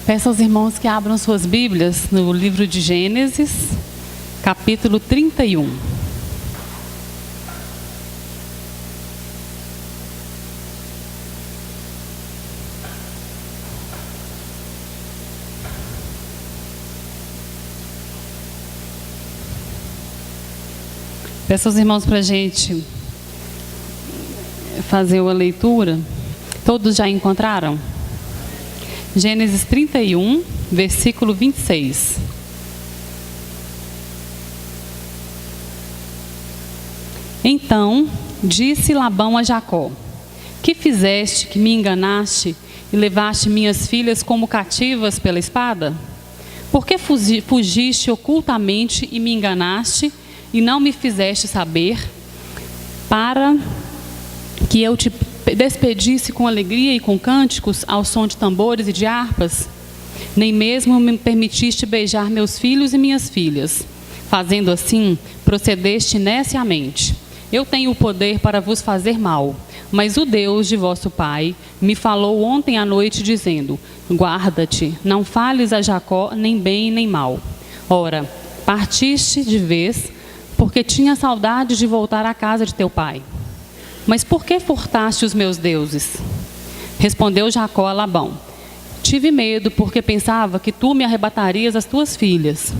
Peço aos irmãos que abram suas Bíblias no livro de Gênesis, capítulo 31. Peço aos irmãos para a gente fazer uma leitura. Todos já encontraram? Gênesis 31, versículo 26. Então disse Labão a Jacó: que fizeste que me enganaste e levaste minhas filhas como cativas pela espada? Por que fugiste ocultamente e me enganaste e não me fizeste saber, para que eu te despedisse com alegria e com cânticos ao som de tambores e de harpas? Nem mesmo me permitiste beijar meus filhos e minhas filhas. Fazendo assim, procedeste neciamente. Eu tenho o poder para vos fazer mal, mas o Deus de vosso pai me falou ontem à noite, dizendo: guarda-te, não fales a Jacó nem bem nem mal. Ora, partiste de vez, porque tinha saudade de voltar à casa de teu pai. Mas por que furtaste os meus deuses? Respondeu Jacó a Labão: tive medo, porque pensava que tu me arrebatarias as tuas filhas.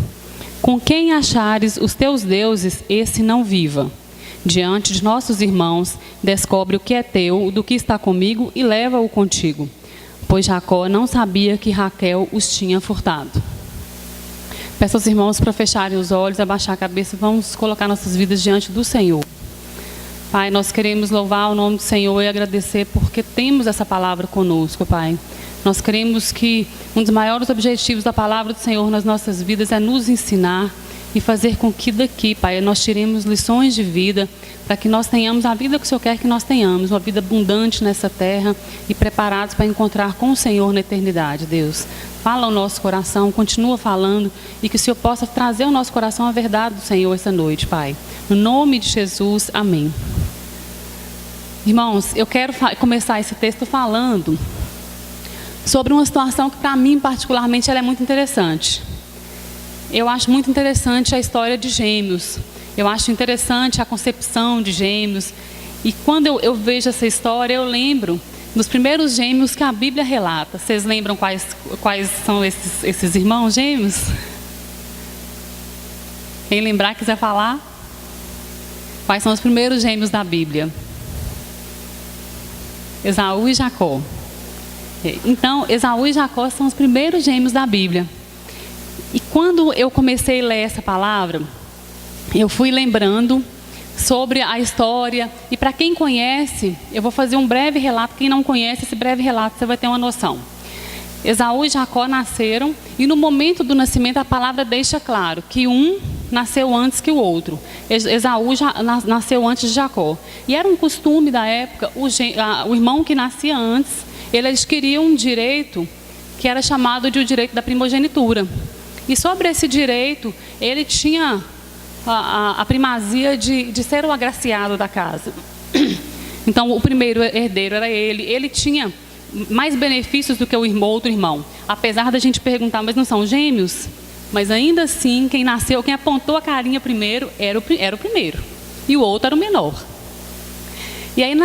Com quem achares os teus deuses, esse não viva. Diante de nossos irmãos, descobre o que é teu, do que está comigo, e leva-o contigo. Pois Jacó não sabia que Raquel os tinha furtado. Peço aos irmãos para fecharem os olhos, abaixar a cabeça e vamos colocar nossas vidas diante do Senhor. Pai, nós queremos louvar o nome do Senhor e agradecer porque temos essa palavra conosco, Pai. Nós queremos que um dos maiores objetivos da palavra do Senhor nas nossas vidas é nos ensinar e fazer com que daqui, Pai, nós tiremos lições de vida para que nós tenhamos a vida que o Senhor quer que nós tenhamos, uma vida abundante nessa terra e preparados para encontrar com o Senhor na eternidade, Deus. Fala ao nosso coração, continua falando e que o Senhor possa trazer ao nosso coração a verdade do Senhor essa noite, Pai. No nome de Jesus, amém. Irmãos, eu quero começar esse texto falando sobre uma situação que para mim particularmente ela é muito interessante. Eu acho muito interessante a história de gêmeos. Eu acho interessante a concepção de gêmeos. E quando eu vejo essa história, eu lembro dos primeiros gêmeos que a Bíblia relata. Vocês lembram quais são esses irmãos gêmeos? Quem lembrar, quiser falar? Quais são os primeiros gêmeos da Bíblia? Esaú e Jacó. Então, Esaú e Jacó são os primeiros gêmeos da Bíblia. E quando eu comecei a ler essa palavra, eu fui lembrando sobre a história. E para quem conhece, eu vou fazer um breve relato. Quem não conhece esse breve relato, você vai ter uma noção. Esaú e Jacó nasceram, e no momento do nascimento a palavra deixa claro que um nasceu antes que o outro. Esaú nasceu antes de Jacó. E era um costume da época, o irmão que nascia antes, ele adquiria um direito que era chamado de o direito da primogenitura. E sobre esse direito, ele tinha a primazia de ser o agraciado da casa. Então, o primeiro herdeiro era ele. Ele tinha mais benefícios do que o outro irmão. Apesar da gente perguntar, mas não são gêmeos? Mas ainda assim, quem nasceu, quem apontou a carinha primeiro, era o primeiro. E o outro era o menor. E aí,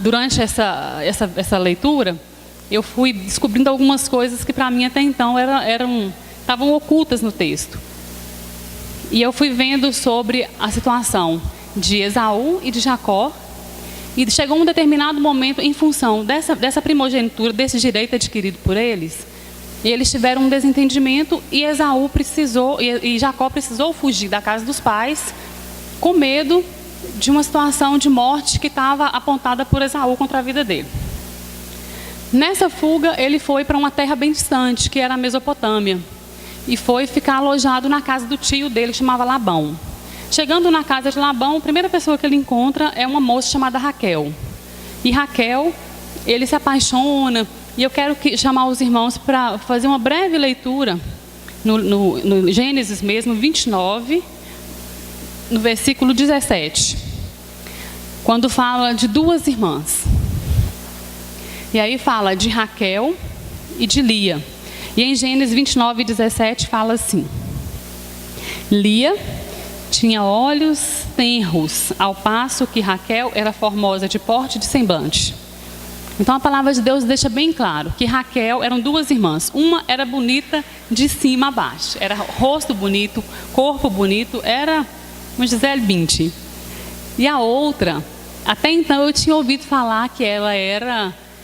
durante essa leitura, eu fui descobrindo algumas coisas que para mim até então estavam ocultas no texto. E eu fui vendo sobre a situação de Esaú e de Jacó. E chegou um determinado momento, em função dessa primogenitura, desse direito adquirido por eles, e eles tiveram um desentendimento e Esaú precisou, e Jacó precisou fugir da casa dos pais, com medo de uma situação de morte que estava apontada por Esaú contra a vida dele. Nessa fuga, ele foi para uma terra bem distante, que era a Mesopotâmia, e foi ficar alojado na casa do tio dele, que chamava Labão. Chegando na casa de Labão, a primeira pessoa que ele encontra é uma moça chamada Raquel. E Raquel, ele se apaixona, e eu quero chamar os irmãos para fazer uma breve leitura, no Gênesis mesmo, 29, no versículo 17. Quando fala de duas irmãs. E aí fala de Raquel e de Lia. E em Gênesis 29:17 fala assim: Lia tinha olhos tenros, ao passo que Raquel era formosa de porte e de semblante. Então a palavra de Deus deixa bem claro que Raquel eram duas irmãs. Uma era bonita de cima a baixo, era rosto bonito, corpo bonito, era uma Gisele Bündchen. E a outra, até então eu tinha ouvido falar que ela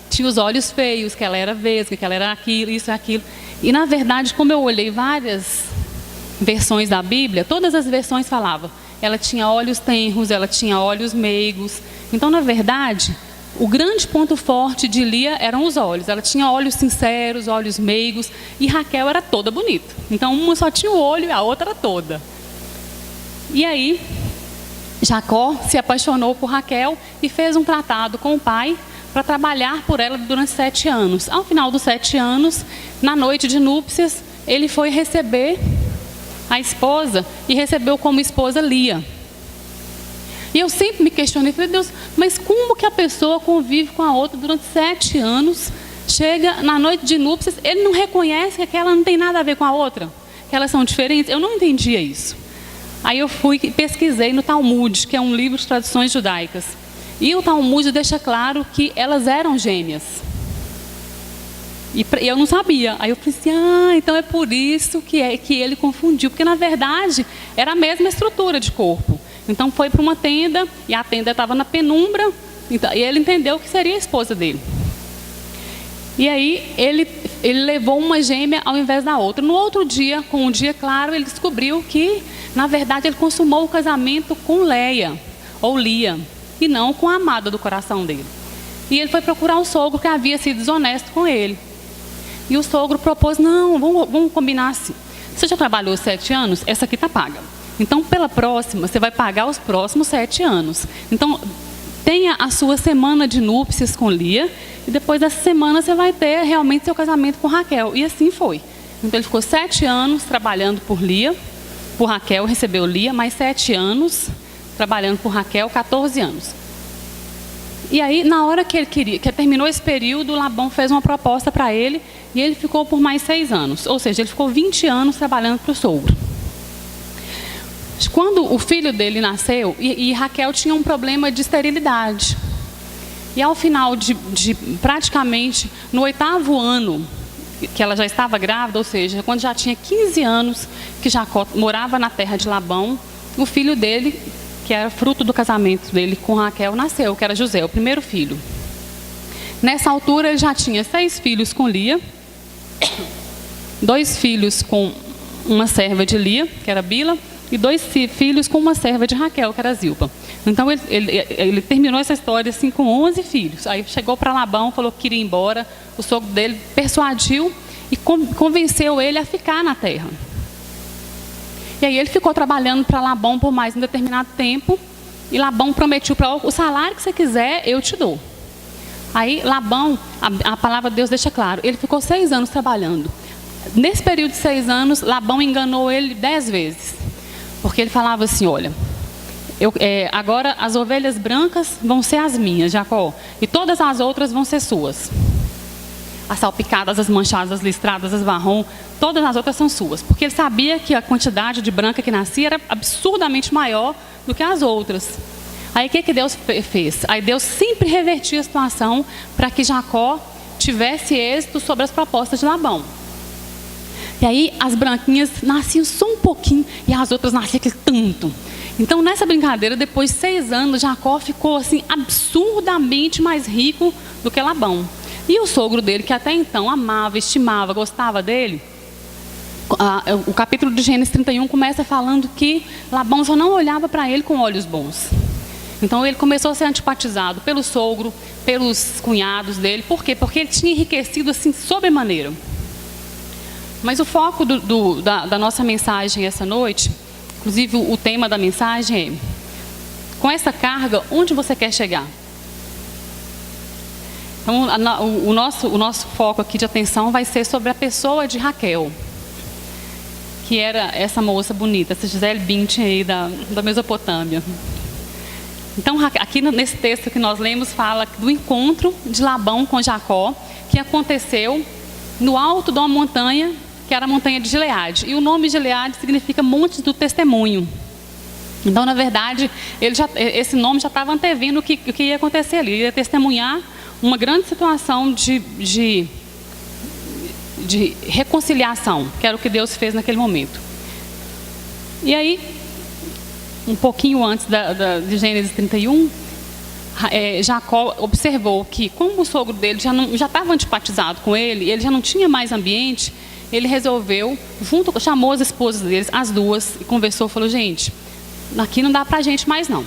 tinha os olhos feios, que ela era vesga, que ela era aquilo, isso e aquilo. E na verdade, como eu olhei várias versões da Bíblia, todas as versões falavam, ela tinha olhos tenros, ela tinha olhos meigos. Então, na verdade, o grande ponto forte de Lia eram os olhos. Ela tinha olhos sinceros, olhos meigos, e Raquel era toda bonita. Então, uma só tinha o olho e a outra era toda. E aí, Jacó se apaixonou por Raquel e fez um tratado com o pai para trabalhar por ela durante 7 anos. Ao final dos 7 anos, na noite de núpcias, ele foi receber a esposa e recebeu como esposa Lia. E eu sempre me questionei, falei, Deus, mas como que a pessoa convive com a outra durante 7 anos, chega na noite de núpcias, ele não reconhece que aquela não tem nada a ver com a outra, que elas são diferentes? Eu não entendia isso. Aí eu fui e pesquisei no Talmud, que é um livro de tradições judaicas. E o Talmud deixa claro que elas eram gêmeas. E eu não sabia. Aí eu pensei, então é por isso que ele confundiu. Porque na verdade era a mesma estrutura de corpo. Então foi para uma tenda, e a tenda estava na penumbra, então, e ele entendeu que seria a esposa dele. E aí ele levou uma gêmea ao invés da outra. No outro dia, com um dia claro, ele descobriu que, na verdade, ele consumou o casamento com Leia, ou Lia, e não com a amada do coração dele. E ele foi procurar o sogro que havia sido desonesto com ele. E o sogro propôs, não, vamos combinar assim. Você já trabalhou 7 anos? Essa aqui está paga. Então, pela próxima, você vai pagar os próximos 7 anos. Então, tenha a sua semana de núpcias com Lia, e depois dessa semana você vai ter realmente seu casamento com Raquel. E assim foi. Então, ele ficou 7 anos trabalhando por Raquel, recebeu Lia, mais 7 anos trabalhando por Raquel, 14 anos. E aí, na hora que terminou esse período, Labão fez uma proposta para ele, e ele ficou por mais 6 anos. Ou seja, ele ficou 20 anos trabalhando para o sogro. Quando o filho dele nasceu, e Raquel tinha um problema de esterilidade. E ao final de praticamente, no 8º ano, que ela já estava grávida, ou seja, quando já tinha 15 anos, que Jacó morava na terra de Labão, o filho dele, que era fruto do casamento dele com Raquel, nasceu, que era José, o primeiro filho. Nessa altura, ele já tinha 6 filhos com Lia, 2 filhos com uma serva de Lia, que era Bila, e 2 filhos com uma serva de Raquel, que era Zilpa. Então, ele terminou essa história assim com 11 filhos. Aí chegou para Labão, falou que queria ir embora. O sogro dele persuadiu e convenceu ele a ficar na terra. E aí ele ficou trabalhando para Labão por mais um determinado tempo. E Labão prometeu para ele, o salário que você quiser, eu te dou. Aí Labão, a palavra de Deus deixa claro, ele ficou 6 anos trabalhando. Nesse período de 6 anos, Labão enganou ele 10 vezes. Porque ele falava assim, olha, agora as ovelhas brancas vão ser as minhas, Jacó, e todas as outras vão ser suas. As salpicadas, as manchadas, as listradas, as marrom, todas as outras são suas. Porque ele sabia que a quantidade de branca que nascia era absurdamente maior do que as outras. Aí o que Deus fez? Aí Deus sempre revertia a situação para que Jacó tivesse êxito sobre as propostas de Labão. E aí as branquinhas nasciam só um pouquinho e as outras nasciam aquele tanto. Então nessa brincadeira, depois de 6 anos, Jacó ficou assim absurdamente mais rico do que Labão. E o sogro dele, que até então amava, estimava, gostava dele, o capítulo de Gênesis 31 começa falando que Labão só não olhava para ele com olhos bons. Então ele começou a ser antipatizado pelo sogro, pelos cunhados dele. Por quê? Porque ele tinha enriquecido assim sobremaneira. Mas o foco da nossa mensagem essa noite, inclusive o tema da mensagem é: com essa carga, onde você quer chegar? Então, o nosso foco aqui de atenção vai ser sobre a pessoa de Raquel, que era essa moça bonita, essa Gisele Bündchen aí da Mesopotâmia. Então, aqui nesse texto que nós lemos, fala do encontro de Labão com Jacó, que aconteceu no alto de uma montanha, que era a montanha de Gileade. E o nome Gileade significa monte do testemunho. Então, na verdade, esse nome já estava antevendo o que ia acontecer ali. Ele ia testemunhar uma grande situação de reconciliação, que era o que Deus fez naquele momento. E aí, um pouquinho antes de Gênesis 31, Jacó observou que, como o sogro dele já estava antipatizado com ele já não tinha mais ambiente, ele resolveu, chamou as esposas deles, as duas, e conversou, falou: gente, aqui não dá pra gente mais não.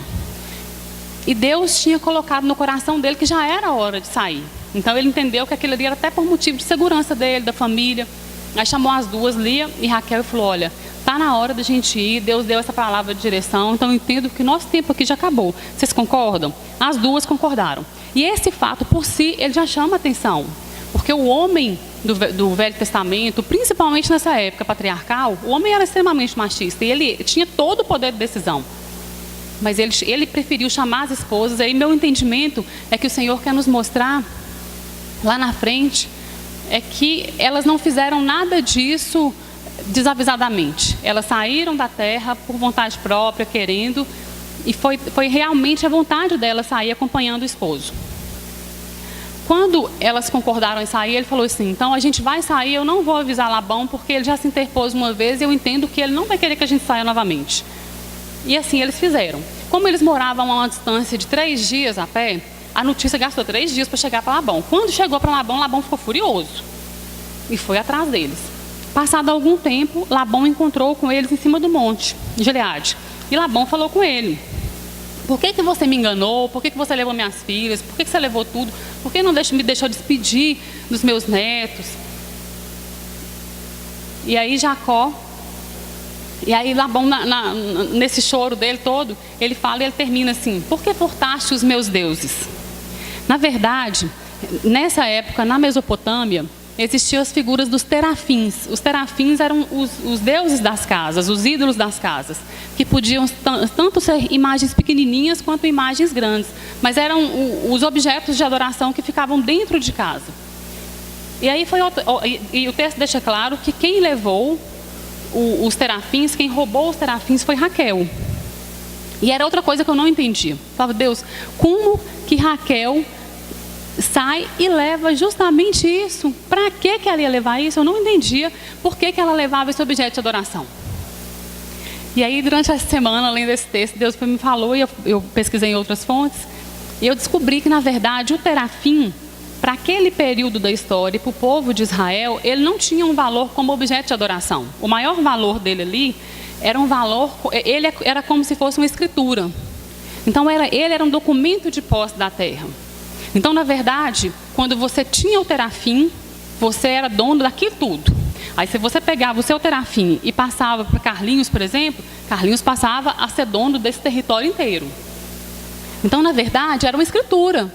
E Deus tinha colocado no coração dele que já era a hora de sair. Então ele entendeu que aquilo ali era até por motivo de segurança dele, da família. Aí chamou as duas, Lia e Raquel, e falou: olha, está na hora da gente ir, Deus deu essa palavra de direção, então eu entendo que nosso tempo aqui já acabou. Vocês concordam? As duas concordaram. E esse fato por si, ele já chama atenção. Porque o homem do Velho Testamento, principalmente nessa época patriarcal, o homem era extremamente machista e ele tinha todo o poder de decisão. Mas ele preferiu chamar as esposas. Aí meu entendimento é que o Senhor quer nos mostrar lá na frente é que elas não fizeram nada disso desavisadamente. Elas saíram da terra por vontade própria, querendo, e foi realmente a vontade delas sair acompanhando o esposo. Quando elas concordaram em sair, ele falou assim: então a gente vai sair, eu não vou avisar Labão, porque ele já se interpôs uma vez e eu entendo que ele não vai querer que a gente saia novamente. E assim eles fizeram. Como eles moravam a uma distância de 3 dias a pé, a notícia gastou 3 dias para chegar para Labão. Quando chegou para Labão, Labão ficou furioso e foi atrás deles. Passado algum tempo, Labão encontrou com eles em cima do monte de Gileade. E Labão falou com ele: por que você me enganou? Por que você levou minhas filhas? Por que você levou tudo? Por que não me deixou despedir dos meus netos? E aí Labão, nesse choro dele todo, ele fala e ele termina assim: por que furtaste os meus deuses? Na verdade, nessa época, na Mesopotâmia, existiam as figuras dos terafins. Os terafins eram os deuses das casas, os ídolos das casas, que podiam tanto ser imagens pequenininhas quanto imagens grandes, mas eram os objetos de adoração que ficavam dentro de casa. E aí e o texto deixa claro que quem levou os terafins, quem roubou os terafins foi Raquel. E era outra coisa que eu não entendia. Eu falava: Deus, como que Raquel sai e leva justamente isso? Para que ela ia levar isso? Eu não entendia por que ela levava esse objeto de adoração. E aí, durante essa semana, além desse texto, Deus me falou, e eu pesquisei em outras fontes, e eu descobri que, na verdade, o terafim, para aquele período da história, para o povo de Israel, ele não tinha um valor como objeto de adoração. O maior valor dele ali era um valor, ele era como se fosse uma escritura. Então, ele era um documento de posse da terra. Então, na verdade, quando você tinha o terafim, você era dono daquilo tudo. Aí, se você pegava o seu terafim e passava para Carlinhos, por exemplo, Carlinhos passava a ser dono desse território inteiro. Então, na verdade, era uma escritura.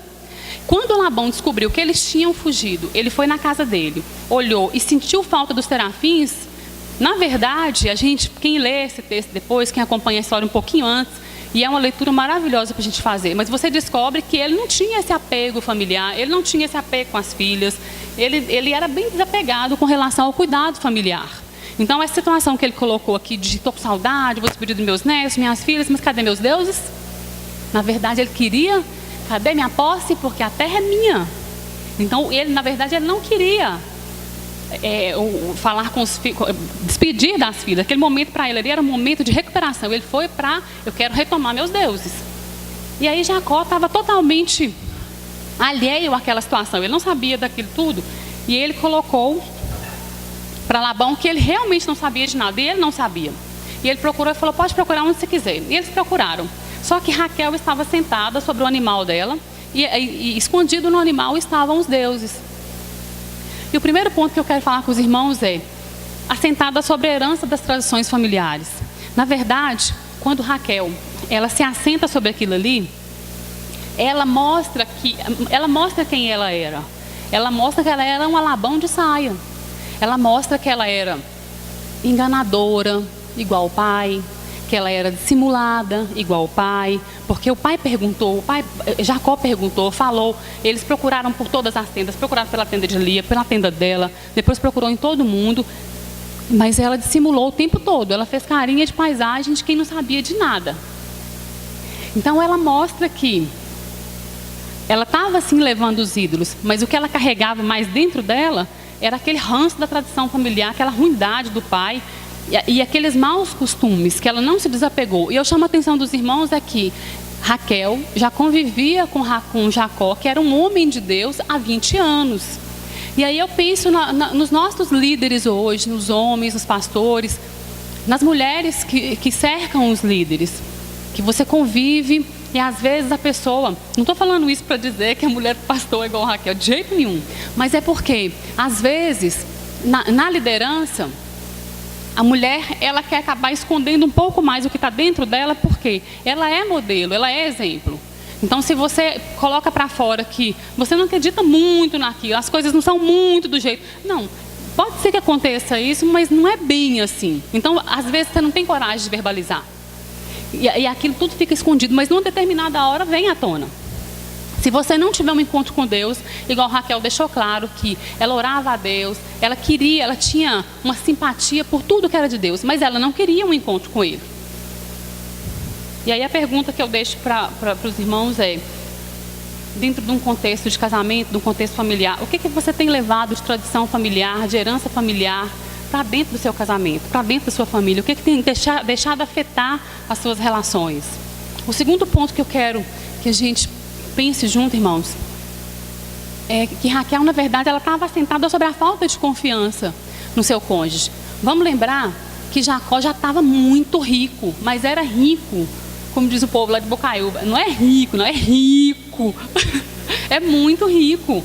Quando Labão descobriu que eles tinham fugido, ele foi na casa dele, olhou e sentiu falta dos terafins. Na verdade, quem lê esse texto depois, quem acompanha a história um pouquinho antes, e é uma leitura maravilhosa para a gente fazer, mas você descobre que ele não tinha esse apego familiar, ele não tinha esse apego com as filhas, ele era bem desapegado com relação ao cuidado familiar. Então, essa situação que ele colocou aqui de estou com saudade, vou despedir dos meus netos, minhas filhas, mas cadê meus deuses? Na verdade, ele queria: cadê minha posse? Porque a terra é minha. Então, na verdade, ele não queria falar com os filhos, despedir das filhas. Aquele momento para ele ali era um momento de recuperação. Ele foi eu quero retomar meus deuses. E aí Jacó estava totalmente alheio àquela situação. Ele não sabia daquilo tudo. E ele colocou para Labão que ele realmente não sabia de nada. E ele não sabia. E ele procurou e falou: pode procurar onde você quiser. E eles procuraram. Só que Raquel estava sentada sobre o animal dela. E escondido no animal estavam os deuses. E o primeiro ponto que eu quero falar com os irmãos é: assentada sobre a herança das tradições familiares. Na verdade, quando Raquel ela se assenta sobre aquilo ali, ela mostra quem ela era. Ela mostra que ela era um Labão de saia. Ela mostra que ela era enganadora, igual o pai, que ela era dissimulada, igual o pai, porque Jacó perguntou, falou, eles procuraram por todas as tendas, procuraram pela tenda de Lia, pela tenda dela, depois procurou em todo mundo, mas ela dissimulou o tempo todo, ela fez carinha de paisagem de quem não sabia de nada. Então ela mostra que ela estava assim levando os ídolos, mas o que ela carregava mais dentro dela era aquele ranço da tradição familiar, aquela ruindade do pai e aqueles maus costumes que ela não se desapegou. E eu chamo a atenção dos irmãos que Raquel já convivia com Jacó, que era um homem de Deus há 20 anos. E aí eu penso nos nossos líderes hoje, nos homens, nos pastores, nas mulheres que cercam os líderes, que você convive e às vezes a pessoa, não estou falando isso para dizer que a mulher pastor é igual a Raquel, de jeito nenhum, mas é porque às vezes na liderança a mulher ela quer acabar escondendo um pouco mais o que está dentro dela, porque ela é modelo, ela é exemplo. Então se você coloca para fora que você não acredita muito naquilo, as coisas não são muito do jeito, não, pode ser que aconteça isso, mas não é bem assim. Então às vezes você não tem coragem de verbalizar. E aquilo tudo fica escondido, mas numa determinada hora vem à tona. Se você não tiver um encontro com Deus, igual Raquel deixou claro que ela orava a Deus, ela tinha uma simpatia por tudo que era de Deus, mas ela não queria um encontro com Ele. E aí a pergunta que eu deixo para os irmãos é, dentro de um contexto de casamento, de um contexto familiar, o que você tem levado de tradição familiar, de herança familiar, para dentro do seu casamento, para dentro da sua família? O que tem deixado afetar as suas relações? O segundo ponto que eu quero que a gente pense junto, irmãos, é que Raquel, na verdade, ela estava assentada sobre a falta de confiança no seu cônjuge. Vamos lembrar que Jacó já estava muito rico, mas era rico, como diz o povo lá de Bocaiúva, não é rico, é muito rico.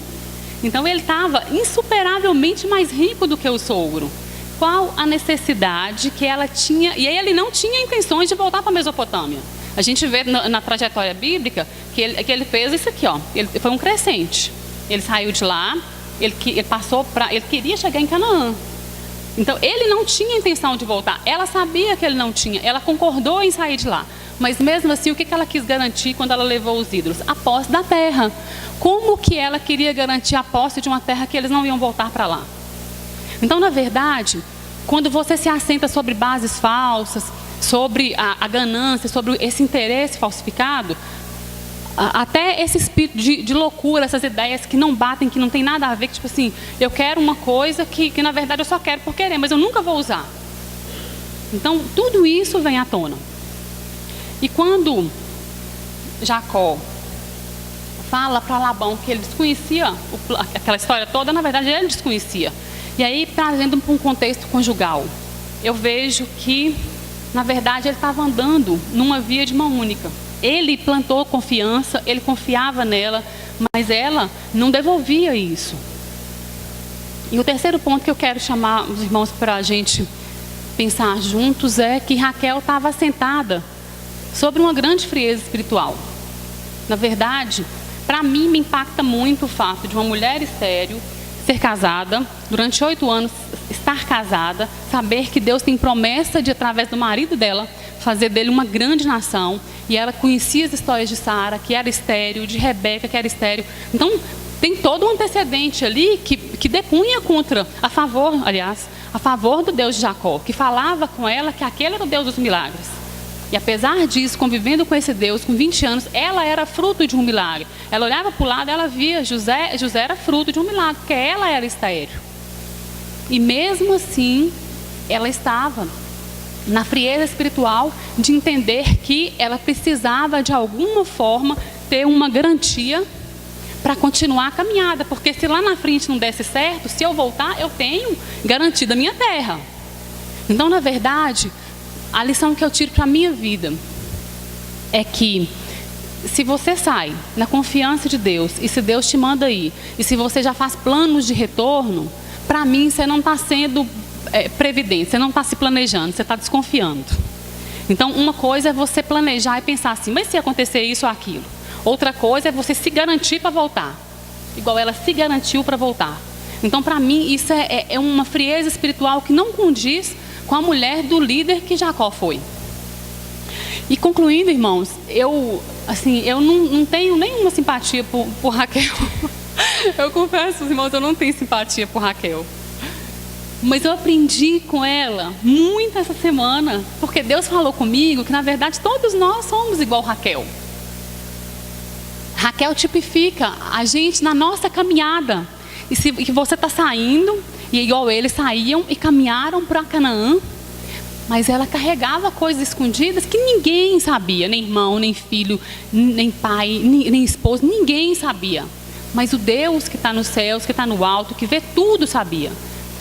Então ele estava insuperavelmente mais rico do que o sogro. Qual a necessidade que ela tinha? E aí ele não tinha intenções de voltar para a Mesopotâmia. A gente vê na trajetória bíblica que ele fez isso aqui, ó. Ele foi um crescente. Ele saiu de lá, ele queria chegar em Canaã. Então ele não tinha intenção de voltar. Ela sabia que ele não tinha. Ela concordou em sair de lá. Mas mesmo assim, o que ela quis garantir quando ela levou os ídolos? A posse da terra. Como que ela queria garantir a posse de uma terra que eles não iam voltar para lá? Então, na verdade, quando você se assenta sobre bases falsas, sobre a ganância, sobre esse interesse falsificado, até esse espírito de loucura, essas ideias que não batem, que não tem nada a ver, que tipo assim, eu quero uma coisa que na verdade eu só quero por querer, mas eu nunca vou usar. Então, tudo isso vem à tona. E quando Jacó fala para Labão que ele desconhecia aquela história toda, na verdade ele desconhecia. E aí, trazendo para um contexto conjugal, eu vejo que, na verdade, ele estava andando numa via de mão única. Ele plantou confiança, ele confiava nela, mas ela não devolvia isso. E o terceiro ponto que eu quero chamar os irmãos para a gente pensar juntos é que Raquel estava assentada sobre uma grande frieza espiritual. Na verdade, para mim me impacta muito o fato de uma mulher estéril ser casada, durante 8 anos estar casada, saber que Deus tem promessa de, através do marido dela, fazer dele uma grande nação, e ela conhecia as histórias de Sara, que era estéril, de Rebeca, que era estéril. Então, tem todo um antecedente ali que depunha a favor do Deus de Jacó, que falava com ela que aquele era o Deus dos milagres. E apesar disso, convivendo com esse Deus, com 20 anos, ela era fruto de um milagre. Ela olhava para o lado, ela via José era fruto de um milagre, porque ela era estéril. E mesmo assim, ela estava na frieza espiritual de entender que ela precisava, de alguma forma, ter uma garantia para continuar a caminhada. Porque se lá na frente não desse certo, se eu voltar, eu tenho garantida a minha terra. Então, na verdade, a lição que eu tiro para a minha vida é que se você sai na confiança de Deus, e se Deus te manda ir, e se você já faz planos de retorno, para mim você não está sendo previdente, você não está se planejando, você está desconfiando. Então uma coisa é você planejar e pensar assim, mas se acontecer isso ou aquilo. Outra coisa é você se garantir para voltar, igual ela se garantiu para voltar. Então para mim isso é uma frieza espiritual que não condiz com a mulher do líder que Jacó foi. E concluindo, irmãos, eu não tenho nenhuma simpatia por Raquel. Eu confesso, irmãos, eu não tenho simpatia por Raquel. Mas eu aprendi com ela muito essa semana, porque Deus falou comigo que, na verdade, todos nós somos igual Raquel. Raquel tipifica a gente na nossa caminhada. E se você está saindo, e igual eles saíam e caminharam para Canaã, mas ela carregava coisas escondidas que ninguém sabia, nem irmão, nem filho, nem pai, nem esposo, ninguém sabia. Mas o Deus que está nos céus, que está no alto, que vê tudo, sabia.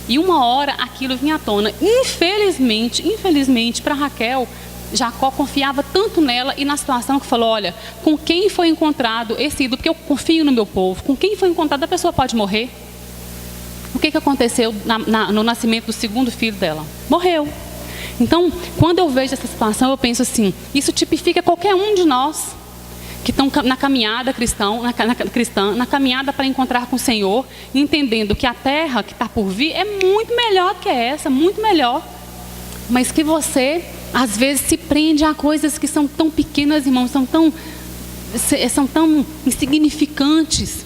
E uma hora aquilo vinha à tona. Infelizmente para Raquel, Jacó confiava tanto nela e na situação que falou: olha, com quem foi encontrado esse ídolo, porque eu confio no meu povo, com quem foi encontrado a pessoa pode morrer. O que aconteceu no nascimento do segundo filho dela? Morreu. Então, quando eu vejo essa situação, eu penso assim: isso tipifica qualquer um de nós que estão na caminhada cristã, na caminhada para encontrar com o Senhor, entendendo que a terra que está por vir é muito melhor que essa, muito melhor. Mas que você, às vezes, se prende a coisas que são tão pequenas, irmãos, são tão insignificantes.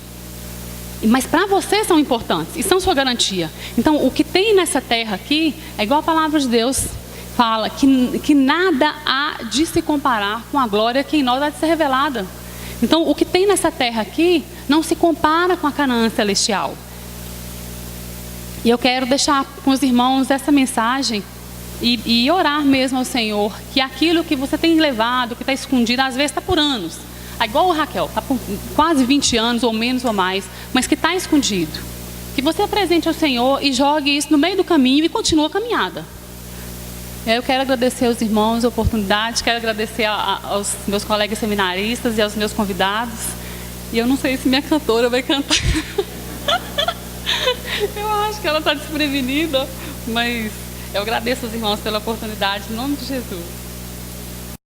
Mas para você são importantes e são sua garantia. Então, o que tem nessa terra aqui, é igual a palavra de Deus fala, que nada há de se comparar com a glória que em nós há de ser revelada. Então, o que tem nessa terra aqui não se compara com a Canaã celestial. E eu quero deixar com os irmãos essa mensagem e orar mesmo ao Senhor, que aquilo que você tem levado, que está escondido, às vezes está por anos. É igual o Raquel, está por quase 20 anos, ou menos ou mais, mas que está escondido. Que você apresente ao Senhor e jogue isso no meio do caminho e continue a caminhada. Eu quero agradecer aos irmãos a oportunidade, quero agradecer aos meus colegas seminaristas e aos meus convidados. E eu não sei se minha cantora vai cantar. Eu acho que ela está desprevenida, mas eu agradeço aos irmãos pela oportunidade, em nome de Jesus.